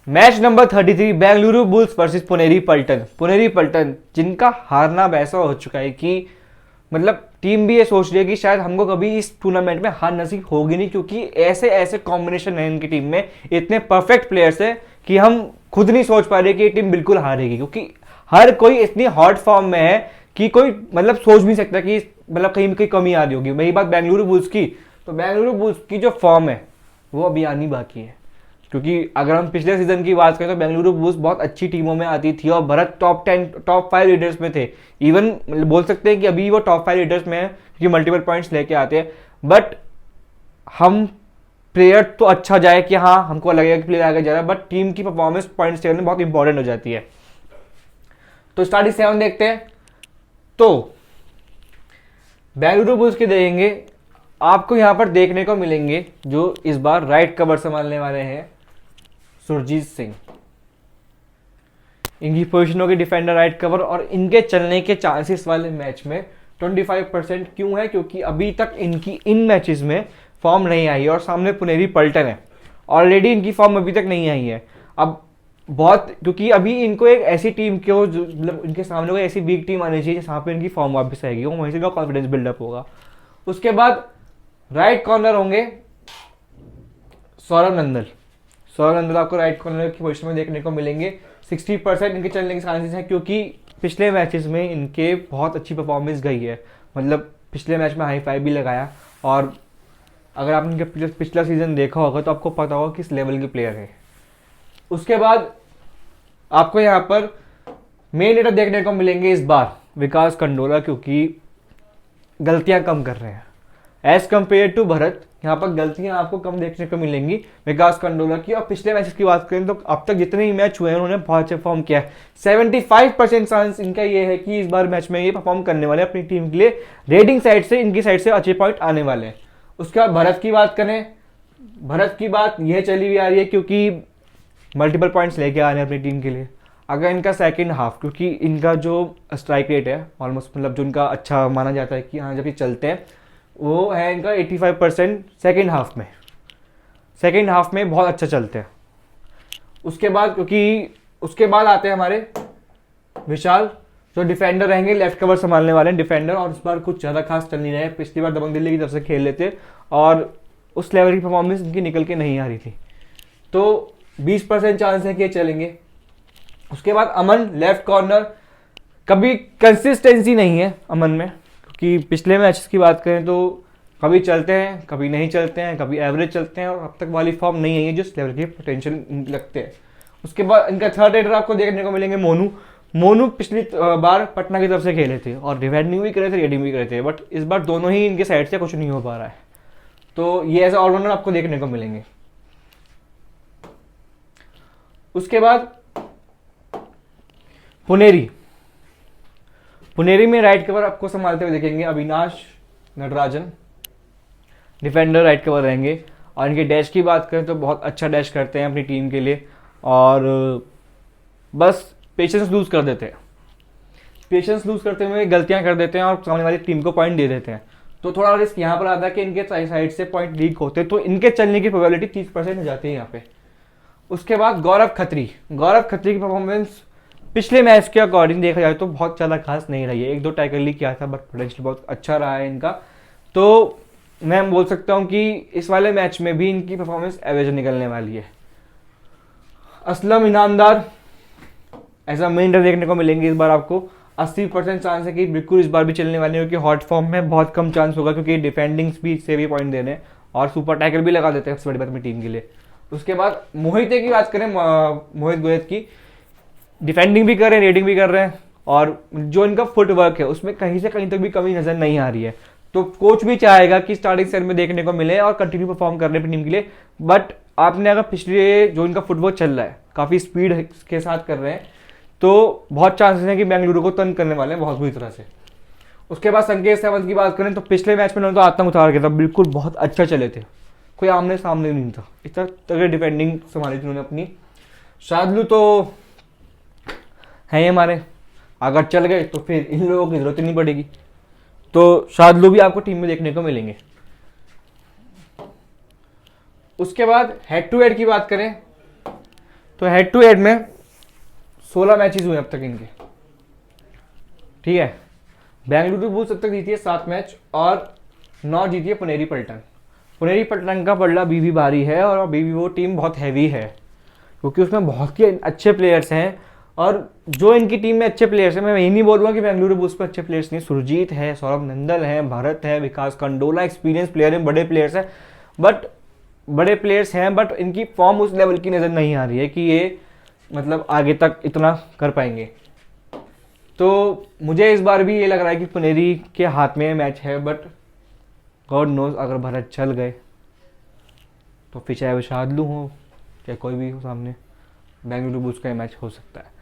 Match number 33 Bengaluru bulls versus Puneri Paltan. Puneri Paltan जिनका हारना वैसा हो चुका है कि मतलब टीम भी ये सोच रही है कि शायद हमको कभी इस टूर्नामेंट में हार नसीब होगी नहीं, क्योंकि ऐसे ऐसे कॉम्बिनेशन है इनकी टीम में, इतने परफेक्ट प्लेयर्स है कि हम खुद नहीं सोच पा रहे कि ये टीम बिल्कुल हारेगी, क्योंकि हर कोई इतनी हॉट फॉर्म में है कि कोई मतलब सोच नहीं सकता कि मतलब कहीं कहीं कमी आ रही होगी। वही बात बेंगलुरु बुल्स की, तो बेंगलुरु बुल्स की जो फॉर्म है वो अभी आनी बाकी है, क्योंकि अगर हम पिछले सीजन की बात करें तो बेंगलुरु बुल्स बहुत अच्छी टीमों में आती थी और भरत टॉप 5 लीडर्स में थे। इवन बोल सकते हैं कि अभी वो टॉप 5 लीडर्स में है, क्योंकि मल्टीपल पॉइंट्स लेके आते हैं। बट हम प्लेयर तो अच्छा जाए कि हाँ हमको लगेगा कि प्लेयर आगे जा रहा है, बट टीम की परफॉर्मेंस पॉइंट्स टेबल में बहुत इंपॉर्टेंट हो जाती है। तो स्टार्टिंग 7 देखते हैं। तो बेंगलुरु बुल्स के देखेंगे, आपको यहां पर देखने को मिलेंगे जो इस बार राइट कवर संभालने वाले हैं सुरजीत सिंह। इनकी पोजीशन होगी डिफेंडर राइट कवर, और इनके चलने के चांसेस वाले मैच में 25%। क्यों है? क्योंकि अभी तक इनकी इन मैचेस में फॉर्म नहीं आई है और सामने पुनेरी पल्टन है, ऑलरेडी इनकी फॉर्म अभी तक नहीं आई है। अब बहुत, क्योंकि अभी इनको एक ऐसी टीम को जो मतलब इनके सामने कोई ऐसी वीक टीम आनी चाहिए जहाँ पे इनकी फॉर्म वापस आएगी, वो वहीं से कॉन्फिडेंस बिल्डअप होगा। उसके बाद राइट कॉर्नर होंगे सौरभ नंदल। सौरभ नंदल आपको राइट कॉर्नर की पोजीशन में देखने को मिलेंगे। 60% इनके चलने के चांसेस हैं, क्योंकि पिछले मैचेस में इनके बहुत अच्छी परफॉर्मेंस गई है। मतलब पिछले मैच में हाई फाइव भी लगाया, और अगर आपने इनके पिछला सीजन देखा होगा तो आपको पता होगा किस लेवल के प्लेयर है। उसके बाद आपको यहाँ पर मेन लीडर देखने को मिलेंगे इस बार विकास कंडोला, क्योंकि गलतियां कम कर रहे हैं एज कम्पेयर टू भरत। यहाँ पर गलतियां आपको कम देखने को मिलेंगी विकास कंडोला की। और पिछले मैचेस की बात करें तो अब तक जितने भी मैच हुए हैं उन्होंने बहुत अच्छा परफॉर्म किया है। 75% चांस इनका ये है कि इस बार मैच में ये परफॉर्म करने वाले अपनी टीम के लिए। रेटिंग साइड से इनकी साइड से अच्छे पॉइंट आने वाले हैं। उसके बाद भरत की बात करें, भरत की बात यह चली हुई आ रही है क्योंकि मल्टीपल पॉइंट्स लेके आ रहे हैं अपनी टीम के लिए। अगर इनका सेकंड हाफ, क्योंकि इनका जो स्ट्राइक रेट है ऑलमोस्ट मतलब जो इनका अच्छा माना जाता है कि हाँ जब ये चलते हैं, वो है इनका 85% सेकेंड हाफ में। सेकेंड हाफ में बहुत अच्छा चलते हैं। उसके बाद क्योंकि उसके बाद आते हैं हमारे विशाल, जो डिफेंडर रहेंगे, लेफ्ट कवर संभालने वाले हैं डिफेंडर, और इस बार कुछ ज़्यादा खास चल नहीं रहे। पिछली बार दबंग दिल्ली की तरफ से खेल लेते और उस लेवल की परफॉर्मेंस इनकी निकल के नहीं आ रही थी, तो 20% चांस है कि ये चलेंगे। उसके बाद अमन लेफ्ट कॉर्नर, कभी कंसिस्टेंसी नहीं है अमन में, क्योंकि पिछले मैचेस की बात करें तो कभी चलते हैं कभी नहीं चलते हैं, कभी एवरेज चलते हैं, और अब तक वाली फॉर्म नहीं आई है जिस लेवल के पोटेंशियल लगते हैं। उसके बाद इनका थर्ड रेडर आपको देखने को मिलेंगे मोनू। मोनू पिछली बार पटना की तरफ से खेले थे और डिफेंडिंग भी करे थे, रेडिंग भी करे थे, बट इस बार दोनों ही इनके साइड से कुछ नहीं हो पा रहा है, तो ये एज ऑलराउंडर आपको देखने को मिलेंगे। उसके बाद पुनेरी, पुनेरी में राइट कवर आपको संभालते हुए देखेंगे Avinash Natarajan, defender right cover रहेंगे। और इनके डैश की बात करें तो बहुत अच्छा डैश करते हैं अपनी टीम के लिए, और बस पेशेंस लूज कर देते हैं। पेशेंस लूज करते हुए गलतियां कर देते हैं और सामने वाली टीम को पॉइंट दे देते हैं, तो थोड़ा रिस्क यहाँ पर आता है कि इनके साइड से पॉइंट लीक होते हैं, तो इनके चलने की प्रोबेबिलिटी 30% हो जाती है यहाँ पे। उसके बाद गौरव खत्री, गौरव खत्री की परफॉर्मेंस पिछले मैच के अकॉर्डिंग देखा जाए तो बहुत ज़्यादा खास नहीं रही है। 1-2 टैकल ही किया था, बट पोटेंशियल बहुत अच्छा रहा है इनका, तो मैं बोल सकता हूँ कि इस वाले मैच में भी इनकी परफॉर्मेंस एवरेज निकलने वाली है। असलम इनामदार ऐसा मेन देखने को मिलेंगे इस बार आपको। 80% चांस है कि बिल्कुल इस बार भी चलने वाले हैं, क्योंकि हॉट फॉर्म में बहुत कम चांस होगा, क्योंकि डिफेंडिंग भी से भी पॉइंट दे रहे हैं और सुपर टैकल भी लगा देते हैं सबसे बड़ी बात अपनी टीम के लिए। उसके बाद मोहित की बात करें, मोहित गोयत की, डिफेंडिंग भी कर रहे हैं, रेडिंग भी कर रहे हैं, और जो इनका फुटवर्क है उसमें कहीं से कहीं तक भी कमी नजर नहीं आ रही है, तो कोच भी चाहेगा कि स्टार्टिंग सेट में देखने को मिले और कंटिन्यू परफॉर्म कर रहे हैं अपनी टीम के लिए। बट आपने अगर पिछले जो इनका फुटवर्क चल रहा है काफी स्पीड के साथ कर रहे हैं, तो बहुत चांसेस हैं कि बेंगलुरु को तंग करने वाले हैं बहुत बुरी तरह से। उसके बाद संकेत सावंत की बात करें तो पिछले मैच में उन्होंने तो आतंक उतार गया था, बिल्कुल बहुत अच्छा चले थे, कोई आमने सामने नहीं था, इतना तगड़े डिफेंडिंग संभाली थी उन्होंने अपनी। शादलू तो है हमारे, अगर चल गए तो फिर इन लोगों की जरूरत नहीं पड़ेगी, तो शादलू भी आपको टीम में देखने को मिलेंगे। उसके बाद हेड टू हेड की बात करें तो हेड टू हेड में 16 मैचेस हुए अब तक इनके, ठीक है। बेंगलुरु बुल्स अब तक जीती है 7 मैच और 9 जीती है पुनेरी पल्टन। पुनेरी पल्टन का पलड़ा अभी भी भारी है और अभी भी वो टीम बहुत हैवी है, क्योंकि उसमें बहुत ही अच्छे प्लेयर्स हैं। और जो इनकी टीम में अच्छे प्लेयर्स हैं, मैं ये नहीं बोलूँगा कि बेंगलुरु बुल्स पर अच्छे प्लेयर्स नहीं, सुरजीत है, सौरभ नंदल है, भरत है, विकास कंडोला एक्सपीरियंस प्लेयर हैं, बड़े प्लेयर्स हैं, बट इनकी फॉर्म उस लेवल की नज़र नहीं आ रही है कि ये मतलब आगे तक इतना कर पाएंगे। तो मुझे इस बार भी ये लग रहा है कि पुनेरी के हाथ में मैच है, बट गॉड नोज अगर भरत चल गए तो फिर चाहे वो शार्दुल हो चाहे कोई भी हो सामने, बेंगलुरु बुल्स का मैच हो सकता है।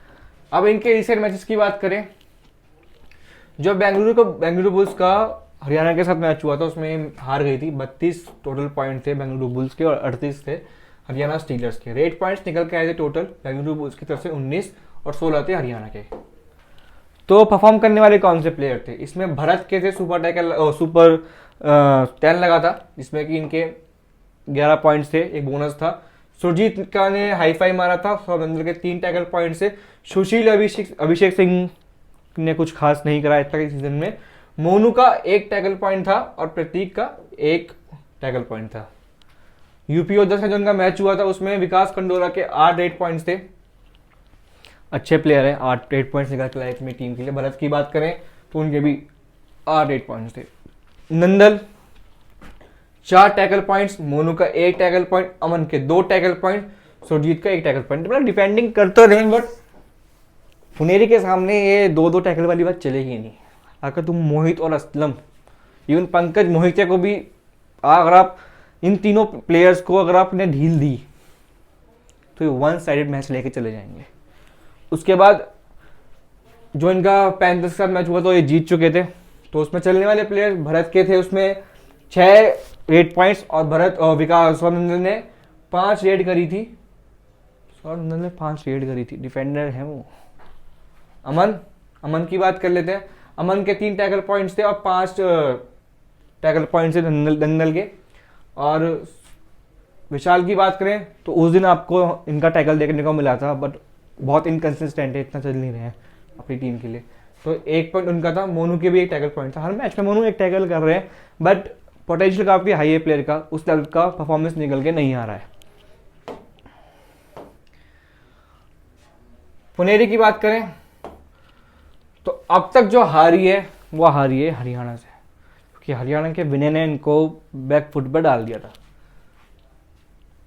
अब इनके रिसेंट मैचेस की बात करें, जो बेंगलुरु बुल्स का हरियाणा के साथ मैच हुआ था उसमें हार गई थी। 32 टोटल पॉइंट थे बेंगलुरु बुल्स के और 38 थे हरियाणा स्टीलर्स के। रेट पॉइंट्स निकल के आए थे टोटल बेंगलुरु बुल्स की तरफ से 19 और 16 थे हरियाणा के। तो परफॉर्म करने वाले कौन से प्लेयर थे इसमें? भरत के थे सुपर 10 लगा था, जिसमें कि इनके 11 पॉइंट्स थे, एक बोनस था। सुरजीत का ने हाई फाई मारा था, सौरभ नंदल के 3 टैकल पॉइंट से। सुशील अभिषेक सिंह ने कुछ खास नहीं करा इस तक इस सीजन में। मोनू का 1 टैकल पॉइंट था और प्रतीक का 1 टैकल पॉइंट था। यूपी योद्धा से जो उनका मैच हुआ था उसमें विकास कंडोला के 8 रेट पॉइंट्स थे, अच्छे प्लेयर हैं, 8 रेट पॉइंट्स निकाल के लाए अपनी टीम के लिए। भरत की बात करें तो उनके भी 8 रेट पॉइंट्स थे। नंदल 4 टैकल पॉइंट्स, मोनू का 1 टैकल पॉइंट, अमन के 2 टैकल पॉइंट, सुरजीत का 1 टैकल पॉइंट। मतलब डिफेंडिंग करते रहे, बट पुनेरी के सामने ये 2-2 टैकल वाली बात चलेगी नहीं। अगर तुम मोहित और असलम, इवन पंकज मोहित को भी, अगर आप इन तीनों प्लेयर्स को अगर आपने ढील दी तो ये 1 साइडेड मैच लेके चले जाएंगे। उसके बाद जो इनका पैंथर्स के साथ मैच हुआ तो ये जीत चुके थे, तो उसमें चलने वाले प्लेयर भरत के थे, उसमें 6 रेड पॉइंट्स और विकास सौरभ ने 5 रेड करी थी। सौरभ ने 5 रेड करी थी, डिफेंडर है वो। अमन की बात कर लेते हैं। अमन के 3 टैकल पॉइंट्स थे और 5 टैकल पॉइंट्स थे दंगल के। और विशाल की बात करें तो उस दिन आपको इनका टैकल देखने को मिला था, बट बहुत इनकंसिस्टेंट है, इतना चल नहीं रहे हैं अपनी टीम के लिए। तो 1 पॉइंट उनका था। मोनू के भी 1 टैकल पॉइंट था। हर मैच में मोनू 1 टैकल कर रहे हैं, बट पोटेंशियल काफी हाई है प्लेयर का, उस लेवल का परफॉर्मेंस निकल के नहीं आ रहा है। पुनेरी की बात करें तो अब तक जो हारी है वो हारी है हरियाणा से, क्योंकि हरियाणा के विनय ने इनको बैक फुट पर डाल दिया था।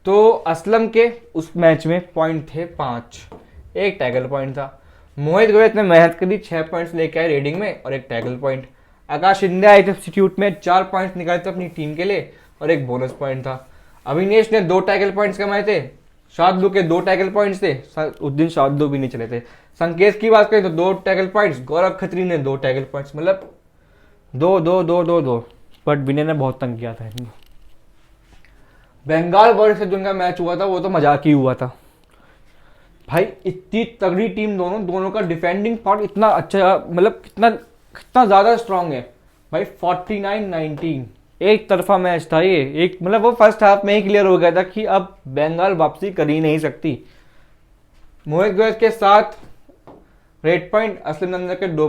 तो असलम के उस मैच में पॉइंट थे 5, 1 टैकल पॉइंट था। मोहित गोयत ने मेहनत करी, 6 पॉइंट्स लेके आए रेडिंग में और 1 टैकल पॉइंट। आकाश शिंदे आए थे सब्स्टिट्यूट में, 4 पॉइंट्स निकाले थे अपनी टीम के लिए और 1 बोनस पॉइंट था। अविनेश ने 2 टैकल पॉइंट्स कमाए थे। शार्दुल के 2 टैकल पॉइंट्स थे, उस दिन शार्दुल भी नहीं चले थे। संकेत की बात करें तो 2 टैकल पॉइंट्स, गौरव खत्री ने 2 टैकल पॉइंट्स, मतलब 2 बट विनय ने बहुत तंग किया था इनको। बंगाल वर्ल्ड से जो उनका मैच हुआ था वो तो मजाक ही हुआ था भाई। इतनी तगड़ी टीम दोनों का डिफेंडिंग पार्ट इतना अच्छा, मतलब कितना ज्यादा स्ट्रांग है भाई। 49-19 एक तरफा मैच था ये, एक मतलब वो फर्स्ट हाफ में ही क्लियर हो गया था कि अब बंगाल वापसी कर ही नहीं सकती। मोहित गोयत के 7 रेड पॉइंट, असलम नंदल के 2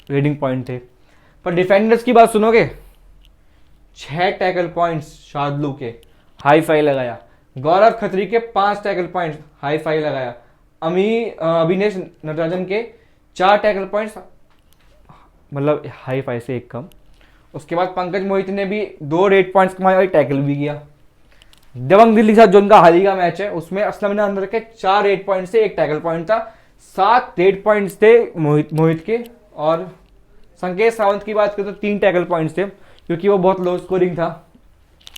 रेडिंग पॉइंट थे। पर डिफेंडर्स की बात सुनोगे, 6 टैकल पॉइंट्स शार्दुल के, हाई फाई लगाया। गौरव खत्री के 5 टैकल पॉइंट्स, हाई फाई लगाया। अभिनेश नटराजन के 4 टैकल पॉइंट्स, मतलब हाई फाई से 1 कम। उसके बाद पंकज मोहित ने भी 2 रेड पॉइंट्स कमाए और 1 टैकल भी किया। दबंग दिल्ली के साथ जो उनका हाल ही का मैच है उसमें असलम ने अंदर के 4 रेड पॉइंट से 1 टैकल पॉइंट था। 7 रेड पॉइंट्स थे मोहित के। और संकेत सावंत की बात करें तो 3 टैकल पॉइंट्स थे, क्योंकि वो बहुत लो स्कोरिंग था,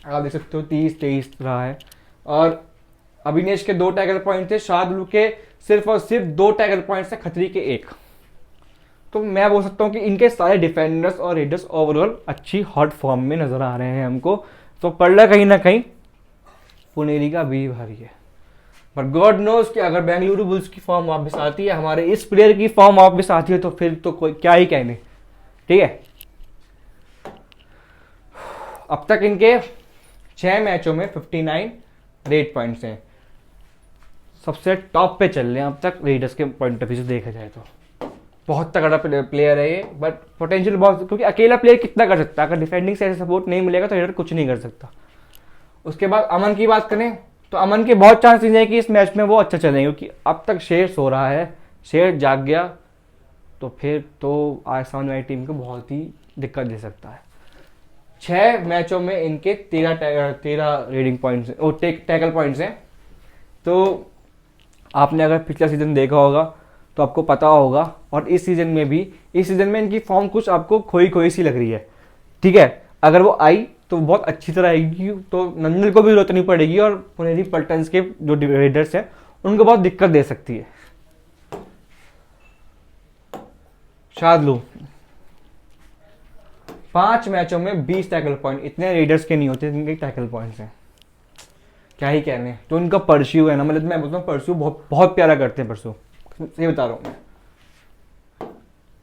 आप देख सकते हो 30-23 रहा है। और अभिनेश के 2 टैकल पॉइंट थे, शार्दुल के सिर्फ और सिर्फ 2 टैकल पॉइंट थे, खत्री के 1। तो मैं बोल सकता हूँ कि इनके सारे डिफेंडर्स और रेडर्स ओवरऑल अच्छी हॉट फॉर्म में नजर आ रहे हैं हमको। तो पल्ला कहीं ना कहीं पुनेरी का भी भारी है। पर गॉड नोज कि अगर बेंगलुरु बुल्स की फॉर्म वापस आती है, हमारे इस प्लेयर की फॉर्म वापस आती है, तो फिर तो कोई क्या ही कहने। ठीक है, अब तक इनके 6 मैचों में 59 रेड पॉइंट्स हैं। सबसे टॉप पे चल रहे हैं अब तक रेडर्स के पॉइंट ऑफ व्यू से देखा जाए तो। बहुत तगड़ा प्लेयर है ये, बट पोटेंशियल बहुत, क्योंकि अकेला प्लेयर कितना कर सकता है, अगर डिफेंडिंग से सपोर्ट नहीं मिलेगा तो रेडर कुछ नहीं कर सकता। उसके बाद अमन की बात करें तो अमन के बहुत चांसेस हैं कि इस मैच में वो अच्छा चलेंगे, क्योंकि अब तक शेर सो रहा है, शेर जाग गया तो फिर तो आज सामने वाली टीम को बहुत ही दिक्कत दे सकता है। 6 मैचों में इनके 13 रीडिंग पॉइंट्स और टैकल पॉइंट्स हैं। तो आपने अगर पिछला सीजन देखा होगा तो आपको पता होगा, और इस सीजन में भी, इस सीजन में इनकी फॉर्म कुछ आपको खोई खोई सी लग रही है, ठीक है। अगर वो आई तो बहुत अच्छी तरह आएगी, तो नंदन को भी जरूरत नहीं पड़ेगी, और पुनेरी पल्टन्स के जो रेडर्स हैं उनको बहुत दिक्कत दे सकती है। शादलू 5 मैचों में 20 टैकल पॉइंट, इतने रेडर्स के नहीं होते इनके टैकल पॉइंट्स हैं, क्या ही कहने। तो इनका परस्यू है ना, मतलब मैं बोलता हूँ परस्यू बहुत बहुत प्यारा करते हैं परस्यू, ये बता रहा हूँ मैं।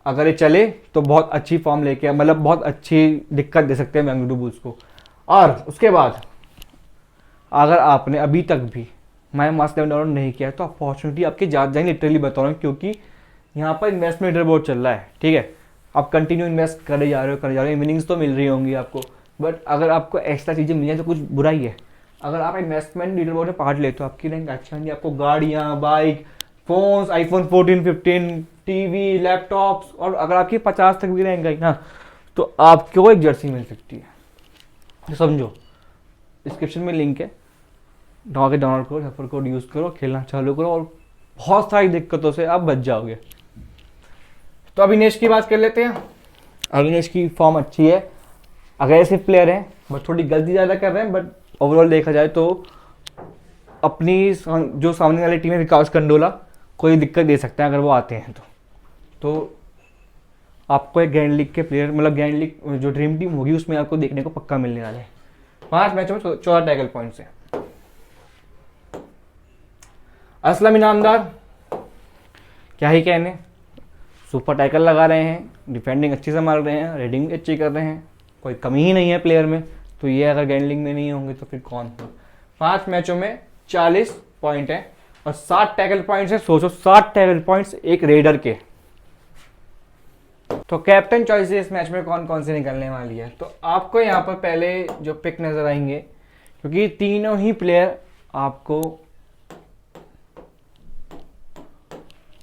अगर ये चले तो बहुत अच्छी फॉर्म लेके, मतलब बहुत अच्छी दिक्कत दे सकते हैं बेंगलुरु बुल्स को। और उसके बाद अगर आपने अभी तक भी मैं मास लेवल डाउनलोड नहीं किया तो अपॉर्चुनिटी आपकी ज़्यादा जाएंगे, लिटरली बता रहा हूँ, क्योंकि यहाँ पर इन्वेस्टमेंट लीडरबोर्ड चल रहा है, ठीक है। आप कंटिन्यू इन्वेस्ट करे जा रहे हो, विनिंग्स तो मिल रही होंगी आपको, बट अगर आपको एक्स्ट्रा चीज़ें मिल जाए तो कुछ बुरा ही है। अगर आप इन्वेस्टमेंट लीडरबोर्ड में पार्ट लेते हो आपकी रैंक अच्छी होगी, आपको गाड़ियाँ, bike, phones, iPhone 14, 15, TV, laptops, और अगर आपकी 50 तक भी रैंक गई ना तो आपको एक जर्सी मिल सकती है। तो समझो, डिस्क्रिप्शन में लिंक है, डाउनलोड करो, रेफर कोड यूज़ करो, खेलना चालू करो, और बहुत सारी दिक्कतों से आप बच जाओगे। तो अविनेश की बात कर लेते हैं। अविनेश की फॉर्म अच्छी है, अग्रेसिव प्लेयर है, बट थोड़ी गलती ज़्यादा कर रहे हैं, बट ओवरऑल देखा जाए तो अपनी जो सामने वाली टीम है विकास कंडोला कोई दिक्कत दे सकता है अगर वो आते हैं तो आपको एक ग्रैंड लीग के प्लेयर, मतलब ग्रैंड लीग जो ड्रीम टीम होगी उसमें आपको देखने को पक्का मिलने वाला है। 5 मैचों में 14 टैकल पॉइंट्स हैं। असलम इनामदार, क्या ही कहने, सुपर टैकल लगा रहे हैं, डिफेंडिंग अच्छी संभाल रहे हैं, रेडिंग अच्छी कर रहे हैं, कोई कमी ही नहीं है प्लेयर में। तो ये अगर ग्रैंड लीग में नहीं होंगे तो फिर कौन हो। 5 मैचों में 40 पॉइंट है और 60 टैकल पॉइंट्स है। सोचो 60 टैकल पॉइंट्स एक रेडर के। तो कैप्टन चॉइसेस इस मैच में कौन कौन से निकलने वाली है, तो आपको यहाँ पर पहले जो पिक नजर आएंगे, क्योंकि तीनों ही प्लेयर आपको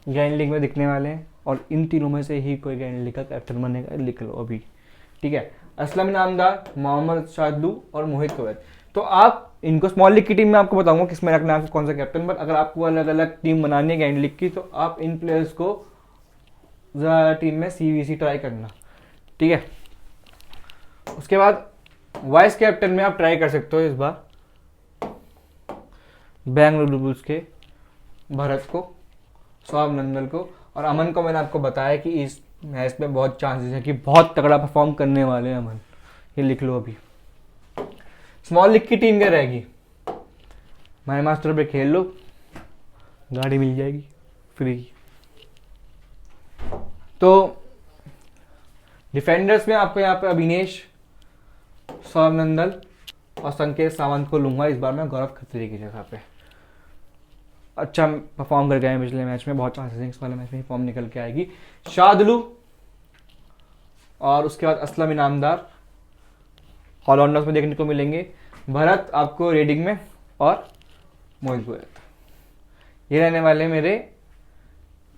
ग्रैंड लीग में दिखने वाले हैं, और इन तीनों में से ही कोई ग्रैंड लीग का कैप्टन बनेगा, लिख लो अभी, ठीक है। असलम इनामदार, मोहम्मद शादलू और मोहित कुवैत। तो आप इनको स्मॉल लीग की टीम में आपको बताऊंगा किसमें रखना है, कौन सा कैप्टन, बट अगर आपको अलग अलग टीम बनानी है ग्रैंड लीग की तो आप इन प्लेयर्स को टीम में सीवीसी ट्राई करना, ठीक है। उसके बाद वाइस कैप्टन में आप ट्राई कर सकते हो इस बार बेंगलुरु बुल्स के भरत को, सौरभ नंदल को, और अमन को मैंने आपको बताया कि इस मैच में बहुत चांसेस है कि बहुत तगड़ा परफॉर्म करने वाले हैं अमन, ये लिख लो अभी। स्मॉल लीग की टीम क्या रहेगी, माई मास्टर पे खेल लो, गाड़ी मिल जाएगी फ्री। तो डिफेंडर्स में आपको यहाँ पे अविनेश, सौरभ नंदल और संकेत सावंत को लूंगा इस बार मैं गौरव खत्री की जगह पे। अच्छा परफॉर्म कर गए हैं पिछले मैच में, बहुत चांसेस हैं इस वाले मैच में फॉर्म निकल के आएगी। शादलू और उसके बाद असलम इनामदार ऑलराउंडर्स में देखने को मिलेंगे। भरत आपको रेडिंग में, और मोहित कुवैत, ये रहने वाले मेरे,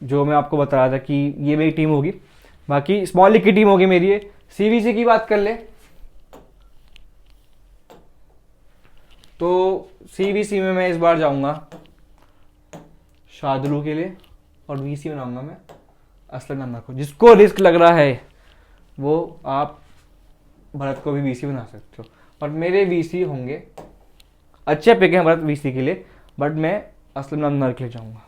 जो मैं आपको बता रहा था कि ये मेरी टीम होगी। बाकी स्मॉल लीग की टीम होगी मेरी ये। सीवीसी की बात कर ले तो सीवीसी में मैं इस बार जाऊंगा शादलू के लिए, और वीसी बनाऊंगा मैं असलम नंबर को। जिसको रिस्क लग रहा है वो आप भरत को भी वीसी बना सकते हो, और मेरे वीसी होंगे अच्छे पिक हैं भरत वीसी के लिए, बट मैं असलम नंबर के लिए जाऊंगा।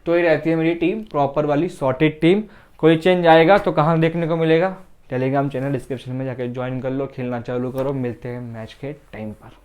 तो ये रहती है मेरी टीम, प्रॉपर वाली सॉर्टेड टीम। कोई चेंज आएगा तो कहाँ देखने को मिलेगा, टेलीग्राम चैनल डिस्क्रिप्शन में जाकर ज्वाइन कर लो, खेलना चालू करो। मिलते हैं मैच के टाइम पर।